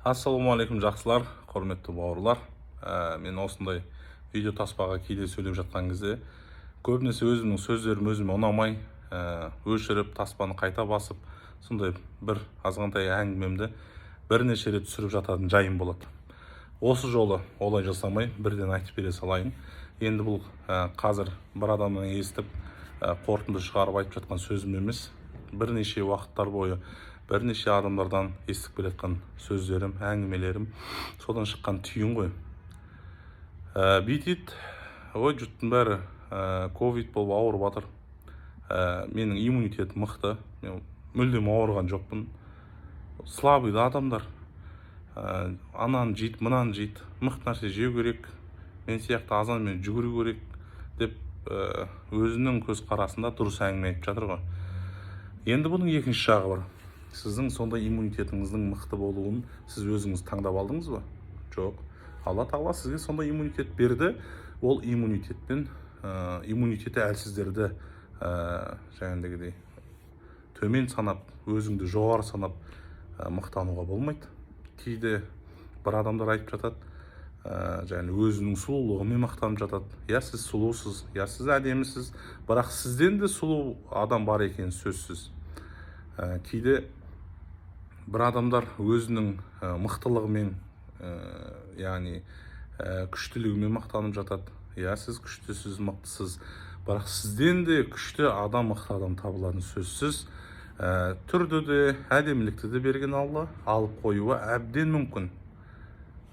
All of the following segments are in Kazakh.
Ассалаумағалейкум жақсылар, құрметті бауырлар. Мен осындай видео таспаға кейде сөйлеп жатқан кезде көбінесе өзімнің сөздерім өзіме ұнамай, өшіріп, таспаны қайта басып, сондай бір азғантай әңгімемді бірнеше рет түсіріп жататын жайым болады. Осы жолы олай жасамай, бірден айтып бере салайын. Енді бұл қазір бір адамның естіп, қорытынды шығарып айтып жатқан сөзім емес. Бірнеше уақыттар бойы бірнеше адамдардан естіп келе жатқан сөздерім, әңгімелерім, содан шыққан түйін ғой. Бүйтеді, ой, жұрттың бәрі ковид болып ауырып жатыр. Менің иммунитетім мықты, мен мүлдем ауырған жоқпын. Слабый адамдар, ананы жейді, мынаны жейді, мықты нәрсе жеу керек, мен сияқты азанмен жүгіру керек деп өзінің көзқарасында дұрыс әңгіме айтып жатыр ғой. Енді бұның екінші жағы бар. Сіздің сондай иммунитетіңіздің мықты болуын сіз өзіңіз таңдап алдыңыз ба? Жоқ. Алла тағала сізге сондай иммунитет берді. Ол иммунитеті әлсіздерді жаңағыдегідей төмен санап, өзіңді жоғары санап мақтануға болмайды. Кейде бір адамдар айтып жатады, және өзінің сұлулығымен мақтанып жатады. Я сіз сұлусыз, я сіз әдемісіз, бірақ сізден де сұлу адам бар екені сөзсіз. Кейде бір адамдар өзінің мықтылығымен, яғни күштілігімен мақтанып жатады. Я сіз күштісіз, мықтысыз, бірақ сізден де күшті адам, мықты адам табылатын сөзсіз. Түрді де, әдемілікті де берген Алла, алып қоюы әбден мүмкін.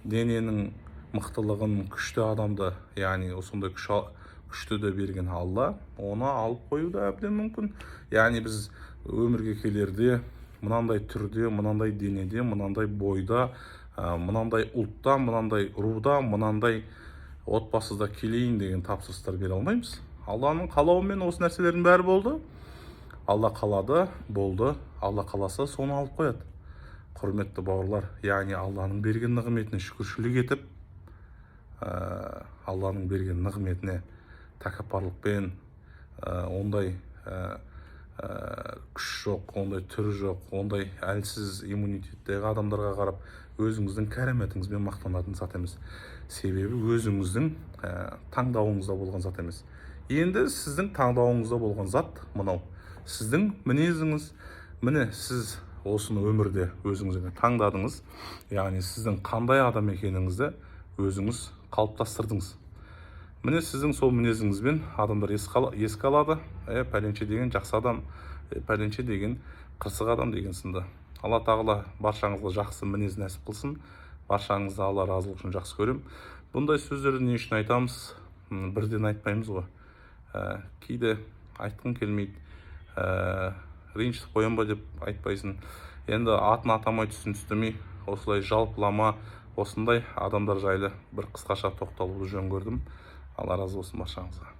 Дененің мықтылығын, күшті адамды, яғни осындай күшті де берген Алла, оны алып қою да әбден мүмкін. Яғни біз өмірге келерде мынандай түрде, мынандай денеде, мынандай бойда, мынандай ұлтта, мынандай руда, мынандай отбасыда келейін деген тапсырыстар бере алмаймыз. Алланың қалауымен осы нәрселердің бәрі болды. Алла қалады, болды. Алла қаласа соны алып қояды. Құрметті бауырлар, яғни Алланың берген нығметіне шүкіршілік етіп, Алланың берген нығметіне тәкаппарлықпен, ондай күш жоқ, ондай түр жоқ, ондай әлсіз иммунитеттегі адамдарға қарап өзіңіздің кәраметіңізбен мақтанатын зат емес. Себебі өзіңіздің таңдауыңызда болған зат емес. Енді сіздің таңдауыңызда болған зат мынау. Сіздің мінезіңіз, міне сіз осыны өмірде өзіңізге таңдадыңыз. Яғни сіздің қандай адам екеніңізді өзіңіз қалыптастырдыңыз. Міне сіздің сол мінезіңізбен адамдар еске алады. Пәленше деген жақсы адам, пәленше деген қырсық адам деген сынды. Алла тағала баршаңызға жақсы мінез нәсіп қылсын. Баршаңызды Алла разылығы үшін жақсы көрем. Бұндай сөздерді не үшін айтамыз? Бірден айтпаймыз ғой. Кейде айтқың келмейді. Ренжітіп қоям ба деп айтпайсың. Енді атын атамай түсін түстемей, осылай жалпылама, осындай адамдар жайлы бір қысқаша тоқталуды жөн көрдім. Алла разы болсын баршаңызға.